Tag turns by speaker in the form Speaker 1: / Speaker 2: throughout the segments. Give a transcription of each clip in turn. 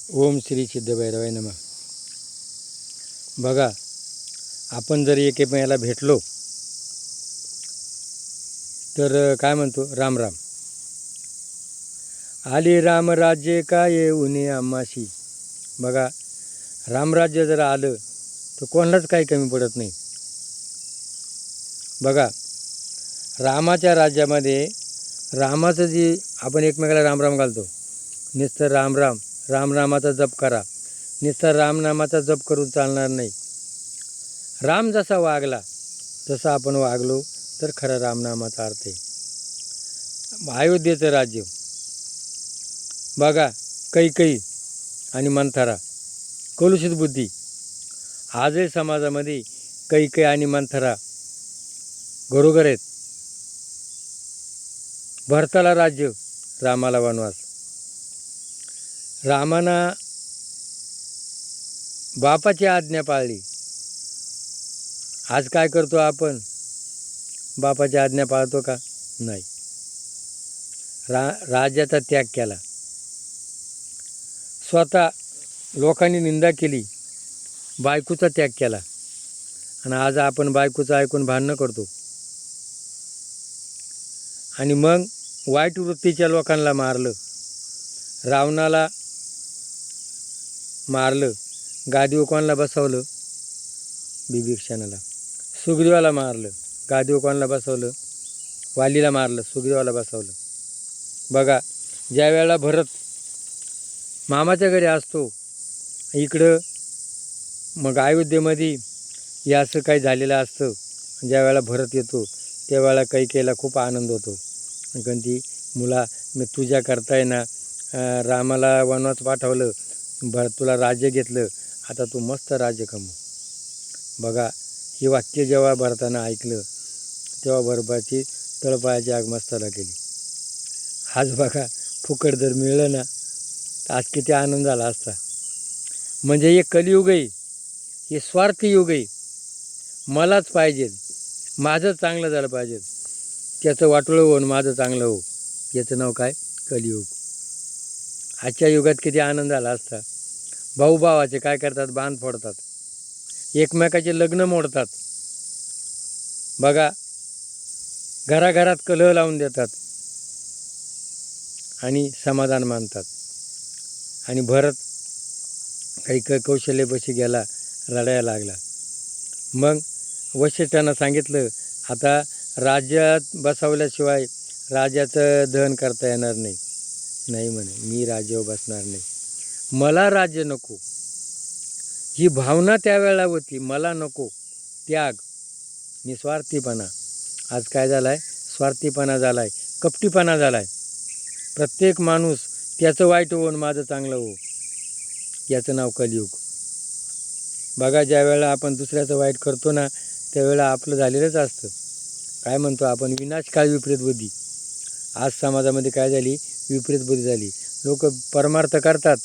Speaker 1: ओम श्री सिद्धभैरवाय नमः. बघा, आपण जर एकमेकाला भेटलो तर काय म्हणतो, राम राम. आली रामराज्य काय उन्हे आम्हाशी. बघा, रामराज्य जर आलं तर कोणालाच काही कमी पडत नाही. बघा, रामाच्या राज्यामध्ये रामाचं जी आपण एकमेकाला रामराम घालतो, नुसतं रामराम रामनामाचा जप करा, नुसतं रामनामाचा जप करून चालणार नाही. राम जसा वागला तसं आपण वागलो तर खरं रामनामाचा अर्थ आहे. अयोध्येचं राज्य बघा, कैकई आणि मंथरा, कलुषित बुद्धी. आजही समाजामध्ये कैकई आणि मंथरा घरोघर आहेत. भरताला राज्य, रामाला वनवास. रामानं बापाची आज्ञा पाळली. आज काय करतो आपण? बापाची आज्ञा पाळतो का? नाही. राज्याचा त्याग केला. स्वतः लोकांनी निंदा केली, बायकोचा त्याग केला. आणि आज आपण बायकोचं ऐकून भांडणं करतो. आणि मग वाईट वृत्तीच्या लोकांना मारलं. रावणाला मारलं, गादीवर कोणाला बसवलं? बिभीषणाला. सुग्रीवाला मारलं, गादीवर कोणाला बसवलं? वालीला मारलं, सुग्रीवाला बसवलं. बघा, ज्या वेळेला भरत मामाच्या घरी असतो, इकडं मग अयोध्येमध्ये हे असं काही झालेलं असतं. ज्या वेळेला भरत येतो त्यावेळेला कैकेयीला खूप आनंद होतो. कारण ती मुला, मी तुझ्या करताय ना, रामाला वनवास पाठवलं, तुला राज्य घेतलं, आता तू मस्त राज्य कमव. बघा, ही वाक्य जेव्हा भरताना ऐकलं तेव्हा भरताची तळपायाची आग मस्ताला केली. आज बघा, फुकट जर मिळलं ना तर आज किती आनंद झाला असता. म्हणजे हे कलियुग आहे, हे स्वार्थी युग आहे. मलाच पाहिजे, माझं चांगलं झालं पाहिजे, त्याचं वाटोळं होऊन माझं चांगलं हो, याचं नाव काय? कलियुग. आजच्या युगात किती आनंद झाला असता. भाऊ भावाचे काय करतात? बांध फोडतात, एकमेकाचे लग्न मोडतात. बघा, घराघरात कलह लावून देतात आणि समाधान मानतात. आणि भरत काही कौशल्यपशी गेला, लढायला लागला. मग वशिष्ठांना सांगितलं, आता राज्यात बसवल्याशिवाय राज्याचं दहन करता येणार नाही. नाही म्हणे, मी राज्यावर बसणार नाही, मला राज्य नको. ही भावना त्यावेळेला होती, मला नको. त्याग, निस्वार्थीपणा. आज काय झाला आहे? स्वार्थीपणा झाला आहे, कपटीपणा झाला आहे. प्रत्येक माणूस त्याचं वाईट होऊन माझं चांगलं हो, याचं नाव कलियुग. बघा, ज्या वेळेला आपण दुसऱ्याचं वाईट करतो ना त्यावेळेला आपलं झालेलंच असतं. काय म्हणतो आपण? विनाशकाळ विपरीत बुद्धी. आज समाजामध्ये काय झाली? विपरीत बुद्धी झाली. लोक परमार्थ करतात,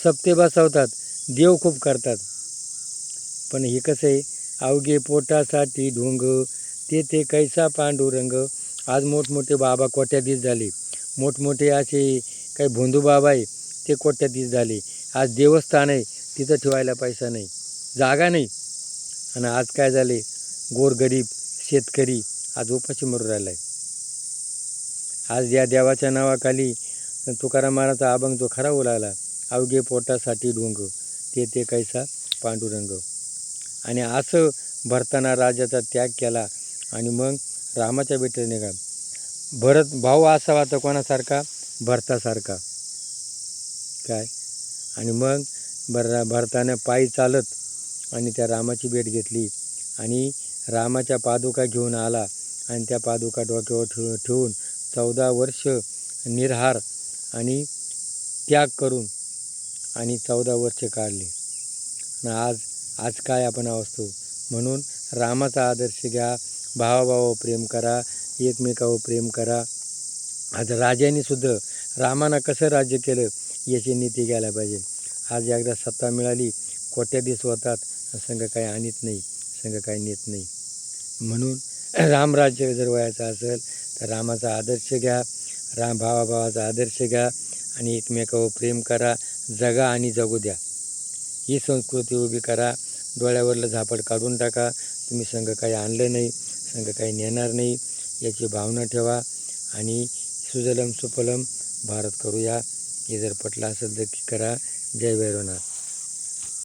Speaker 1: सप्ते बसवतात, देव खूप करतात. पण हे कसं आहे? अवघे पोटासाठी ढोंग, ते कैसा पांडुरंग. आज मोठमोठे बाबा कोट्याधीश झाले, मोठमोठे असे काही भोंदू बाबा आहे ते कोट्याधीश झाले. आज देवस्थान आहे, तिथं ठेवायला पैसा नाही, जागा नाही. आणि आज काय झाले? गोरगरीब शेतकरी आज उपाशी मरू राहिला आहे. आज या देवाच्या नावाखाली तुकाराम महाराजचा अभंग जो खरा उलाला, अवघे पोटासाठी ढोंग, ते कैसा पांडुरंग. आणि असं भरताना राज्याचा त्याग केला आणि मग रामाच्या भेटीला निघाला. भरत भाऊ असावा तर कोणासारखा? भरतासारखा. काय? आणि मग भरतानं पायी चालत आणि त्या रामाची भेट घेतली आणि रामाच्या पादुका घेऊन आला. आणि त्या पादुका डोक्यावर ठेवून 14 वर्ष निर्हार आणि त्याग करून आणि 14 वर्ष काढली. आणि आज काय आपण असतो? म्हणून रामाचा आदर्श घ्या, भावाभावावर प्रेम करा, एकमेकावर प्रेम करा. आज राजांनी सुद्धा रामानं कसं राज्य केलं याची नीती घ्यायला पाहिजे. आज एकदा सत्ता मिळाली, कोट्याधीश होतात, संघ काही आणत नाही, संघ काही नेत नाही. म्हणून रामराज्य जर व्हायचं असेल तर रामाचा आदर्श घ्या, भावाभावाचा आदर्श घ्या, आणि एकमेकावर प्रेम करा, जगा आणि जगू द्या. ही संस्कृती उभी करा. डोळ्यावरलं झापड काढून टाका. तुम्ही संघ काही आणलं नाही, संघ काही नेणार नाही याची भावना ठेवा आणि सुजलम सुफलम भारत करूया. हे जर पटलं असेल तर करा. जय भैरवनाथ.